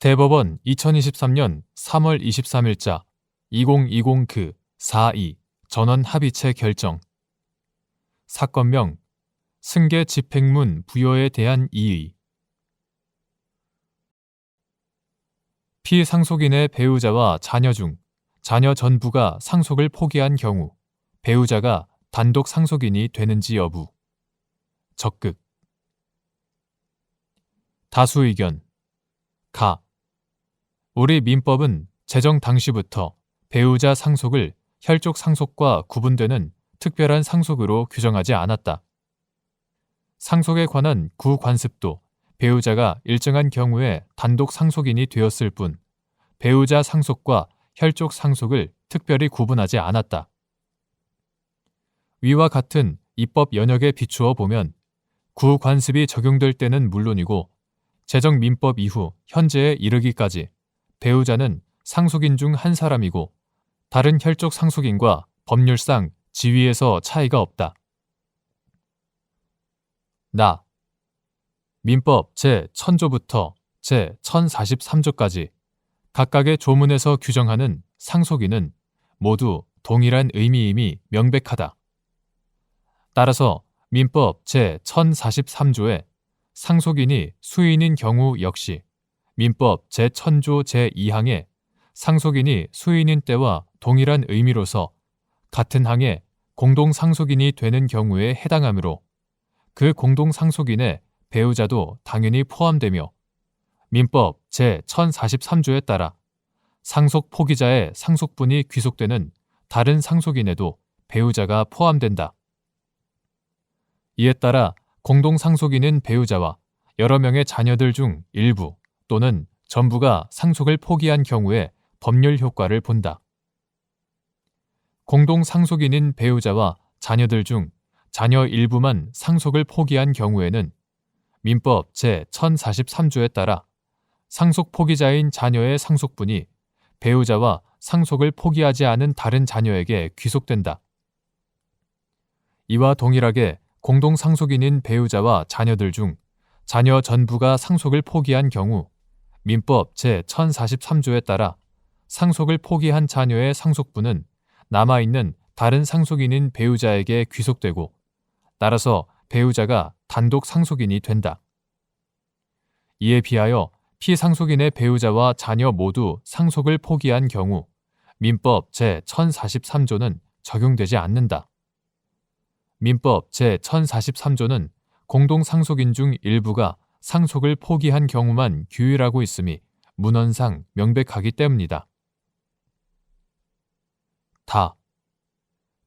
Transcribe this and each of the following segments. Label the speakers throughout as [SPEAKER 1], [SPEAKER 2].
[SPEAKER 1] 대법원 2023년 3월 23일자 2020-42 전원 합의체 결정. 사건명 승계 집행문 부여에 대한 이의. 피상속인의 배우자와 자녀 중 자녀 전부가 상속을 포기한 경우 배우자가 단독 상속인이 되는지 여부. 적극. 다수 의견. 가. 우리 민법은 제정 당시부터 배우자 상속을 혈족 상속과 구분되는 특별한 상속으로 규정하지 않았다. 상속에 관한 구관습도 배우자가 일정한 경우에 단독 상속인이 되었을 뿐 배우자 상속과 혈족 상속을 특별히 구분하지 않았다. 위와 같은 입법 연역에 비추어 보면 구관습이 적용될 때는 물론이고 제정 민법 이후 현재에 이르기까지 배우자는 상속인 중 한 사람이고 다른 혈족 상속인과 법률상 지위에서 차이가 없다. 나. 민법 제1000조부터 제1043조까지 각각의 조문에서 규정하는 상속인은 모두 동일한 의미임이 명백하다. 따라서 민법 제1043조에 상속인이 수인인 경우 역시 민법 제1000조 제2항에 상속인이 수인인 때와 동일한 의미로서 같은 항에 공동상속인이 되는 경우에 해당하므로 그 공동상속인의 배우자도 당연히 포함되며 민법 제1043조에 따라 상속 포기자의 상속분이 귀속되는 다른 상속인에도 배우자가 포함된다. 이에 따라 공동상속인인 배우자와 여러 명의 자녀들 중 일부 또는 전부가 상속을 포기한 경우에 법률 효과를 본다. 공동상속인인 배우자와 자녀들 중 자녀 일부만 상속을 포기한 경우에는 민법 제1043조에 따라 상속 포기자인 자녀의 상속분이 배우자와 상속을 포기하지 않은 다른 자녀에게 귀속된다. 이와 동일하게 공동상속인인 배우자와 자녀들 중 자녀 전부가 상속을 포기한 경우 민법 제1043조에 따라 상속을 포기한 자녀의 상속분은 남아있는 다른 상속인인 배우자에게 귀속되고 따라서 배우자가 단독 상속인이 된다. 이에 비하여 피상속인의 배우자와 자녀 모두 상속을 포기한 경우 민법 제1043조는 적용되지 않는다. 민법 제1043조는 공동상속인 중 일부가 상속을 포기한 경우만 규율하고 있음이 문헌상 명백하기 때문이다. 다.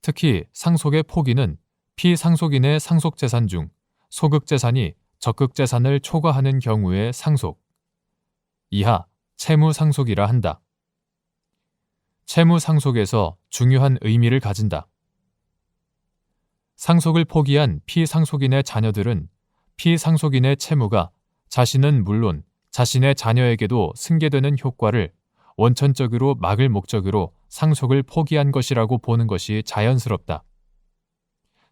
[SPEAKER 1] 특히 상속의 포기는 피상속인의 상속재산 중 소극재산이 적극재산을 초과하는 경우의 상속, 이하 채무상속이라 한다. 채무상속에서 중요한 의미를 가진다. 상속을 포기한 피상속인의 자녀들은 피상속인의 채무가 자신은 물론 자신의 자녀에게도 승계되는 효과를 원천적으로 막을 목적으로 상속을 포기한 것이라고 보는 것이 자연스럽다.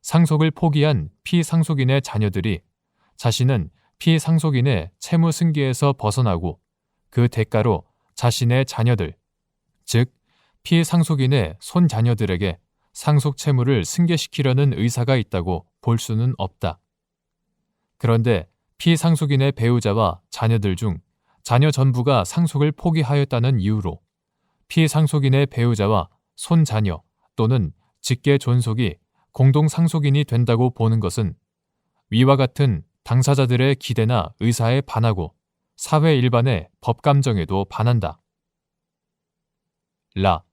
[SPEAKER 1] 상속을 포기한 피상속인의 자녀들이 자신은 피상속인의 채무 승계에서 벗어나고 그 대가로 자신의 자녀들, 즉 피상속인의 손자녀들에게 상속 채무를 승계시키려는 의사가 있다고 볼 수는 없다. 그런데 피상속인의 배우자와 자녀들 중 자녀 전부가 상속을 포기하였다는 이유로 피상속인의 배우자와 손자녀 또는 직계 존속이 공동상속인이 된다고 보는 것은 위와 같은 당사자들의 기대나 의사에 반하고 사회 일반의 법감정에도 반한다. 라.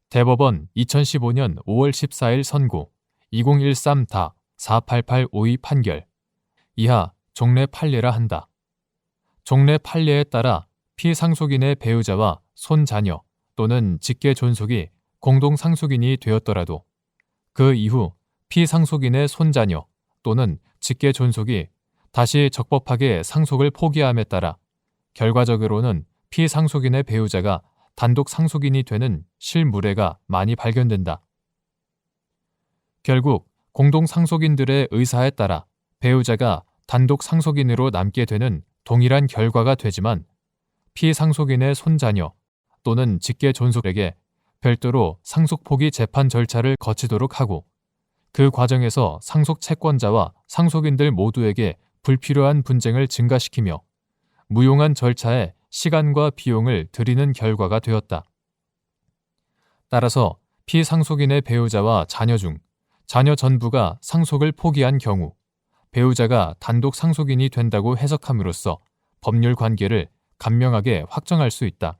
[SPEAKER 1] 대법원 2015년 5월 14일 선고 2013-48852 판결 이하 종래 판례라 한다. 종래 판례에 따라 피상속인의 배우자와 손자녀 또는 직계 존속이 공동상속인이 되었더라도 그 이후 피상속인의 손자녀 또는 직계 존속이 다시 적법하게 상속을 포기함에 따라 결과적으로는 피상속인의 배우자가 단독 상속인이 되는 실무례가 많이 발견된다. 결국 공동상속인들의 의사에 따라 배우자가 단독 상속인으로 남게 되는 동일한 결과가 되지만 피상속인의 손자녀 또는 직계 존속에게 별도로 상속포기 재판 절차를 거치도록 하고 그 과정에서 상속 채권자와 상속인들 모두에게 불필요한 분쟁을 증가시키며 무용한 절차에 시간과 비용을 들이는 결과가 되었다. 따라서 피상속인의 배우자와 자녀 중 자녀 전부가 상속을 포기한 경우 배우자가 단독 상속인이 된다고 해석함으로써 법률 관계를 간명하게 확정할 수 있다.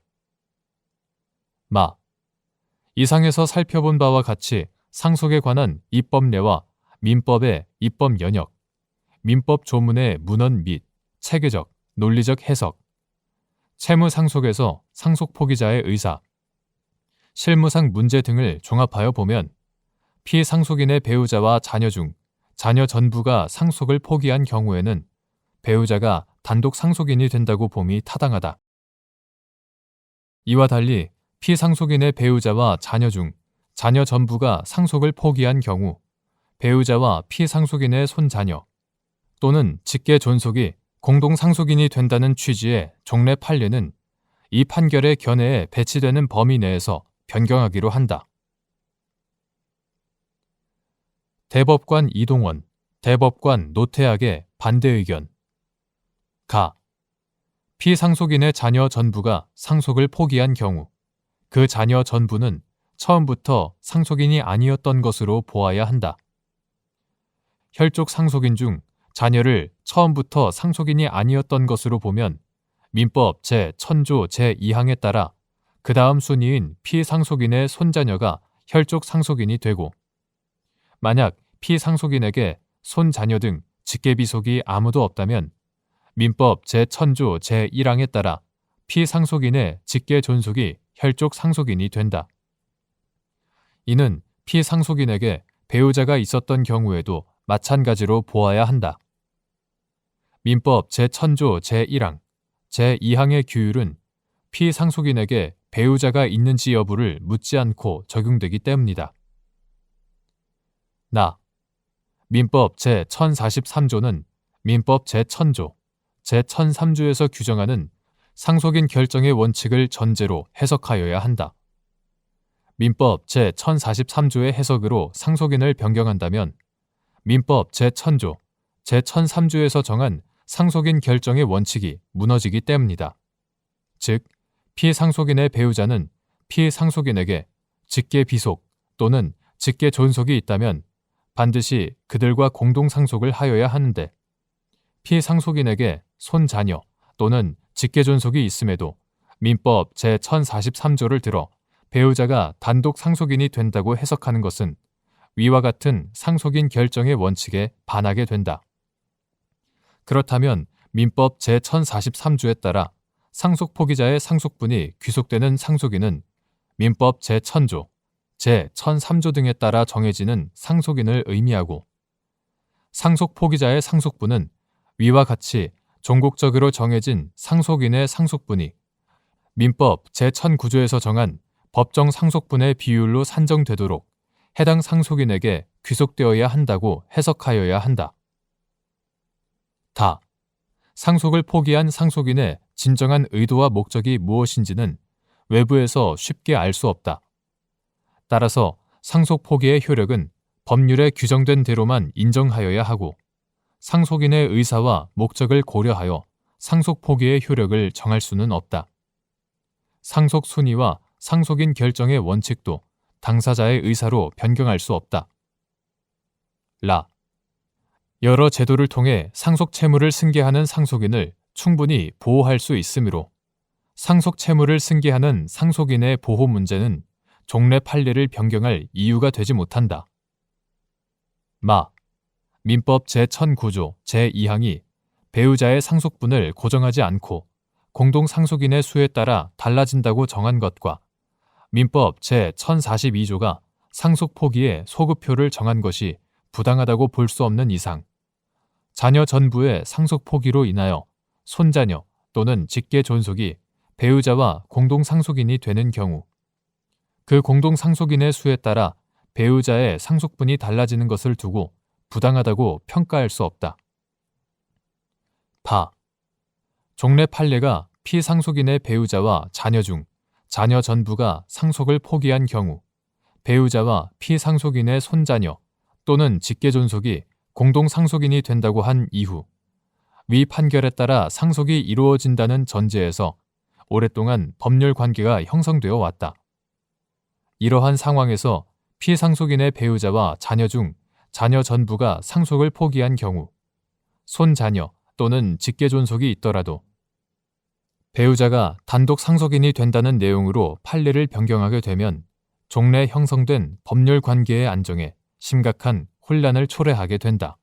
[SPEAKER 1] 이상에서 살펴본 바와 같이 상속에 관한 입법례와 민법의 입법 연역, 민법 조문의 문헌 및 체계적, 논리적 해석, 채무 상속에서 상속 포기자의 의사, 실무상 문제 등을 종합하여 보면 피상속인의 배우자와 자녀 중 자녀 전부가 상속을 포기한 경우에는 배우자가 단독 상속인이 된다고 봄이 타당하다. 이와 달리 피상속인의 배우자와 자녀 중 자녀 전부가 상속을 포기한 경우 배우자와 피상속인의 손자녀 또는 직계 존속이 공동 상속인이 된다는 취지의 종래 판례는 이 판결의 견해에 배치되는 범위 내에서 변경하기로 한다. 대법관 이동원, 대법관 노태학의 반대 의견. 피상속인의 자녀 전부가 상속을 포기한 경우 그 자녀 전부는 처음부터 상속인이 아니었던 것으로 보아야 한다. 혈족 상속인 중 자녀를 처음부터 상속인이 아니었던 것으로 보면 민법 제1000조 제2항에 따라 그 다음 순위인 피상속인의 손자녀가 혈족 상속인이 되고 만약 피상속인에게 손자녀 등 직계비속이 아무도 없다면 민법 제1000조 제1항에 따라 피상속인의 직계존속이 혈족 상속인이 된다. 이는 피상속인에게 배우자가 있었던 경우에도 마찬가지로 보아야 한다. 민법 제1000조 제1항, 제2항의 규율은 피상속인에게 배우자가 있는지 여부를 묻지 않고 적용되기 때문이다. 민법 제1043조는 민법 제1000조, 제1003조에서 규정하는 상속인 결정의 원칙을 전제로 해석하여야 한다. 민법 제1043조의 해석으로 상속인을 변경한다면 민법 제1000조, 제1003조에서 정한 상속인 결정의 원칙이 무너지기 때문이다. 즉, 피상속인의 배우자는 피상속인에게 직계비속 또는 직계존속이 있다면 반드시 그들과 공동상속을 하여야 하는데 피상속인에게 손자녀 또는 직계존속이 있음에도 민법 제1043조를 들어 배우자가 단독 상속인이 된다고 해석하는 것은 위와 같은 상속인 결정의 원칙에 반하게 된다. 그렇다면 민법 제1043조에 따라 상속 포기자의 상속분이 귀속되는 상속인은 민법 제1000조, 제1003조 등에 따라 정해지는 상속인을 의미하고 상속 포기자의 상속분은 위와 같이 종국적으로 정해진 상속인의 상속분이 민법 제1009조에서 정한 법정 상속분의 비율로 산정되도록 해당 상속인에게 귀속되어야 한다고 해석하여야 한다. 상속을 포기한 상속인의 진정한 의도와 목적이 무엇인지는 외부에서 쉽게 알 수 없다. 따라서 상속 포기의 효력은 법률에 규정된 대로만 인정하여야 하고 상속인의 의사와 목적을 고려하여 상속 포기의 효력을 정할 수는 없다. 상속 순위와 상속인 결정의 원칙도 당사자의 의사로 변경할 수 없다. 여러 제도를 통해 상속 채무를 승계하는 상속인을 충분히 보호할 수 있으므로 상속 채무를 승계하는 상속인의 보호 문제는 종래 판례를 변경할 이유가 되지 못한다. 민법 제1009조 제2항이 배우자의 상속분을 고정하지 않고 공동 상속인의 수에 따라 달라진다고 정한 것과 민법 제1042조가 상속 포기의 소급표를 정한 것이 부당하다고 볼 수 없는 이상 자녀 전부의 상속 포기로 인하여 손자녀 또는 직계 존속이 배우자와 공동 상속인이 되는 경우 그 공동 상속인의 수에 따라 배우자의 상속분이 달라지는 것을 두고 부당하다고 평가할 수 없다. 종래 판례가 피상속인의 배우자와 자녀 중 자녀 전부가 상속을 포기한 경우 배우자와 피상속인의 손자녀 또는 직계존속이 공동상속인이 된다고 한 이후 위 판결에 따라 상속이 이루어진다는 전제에서 오랫동안 법률 관계가 형성되어 왔다. 이러한 상황에서 피상속인의 배우자와 자녀 중 자녀 전부가 상속을 포기한 경우 손자녀 또는 직계존속이 있더라도 배우자가 단독 상속인이 된다는 내용으로 판례를 변경하게 되면 종래 형성된 법률 관계의 안정에 심각한 혼란을 초래하게 된다.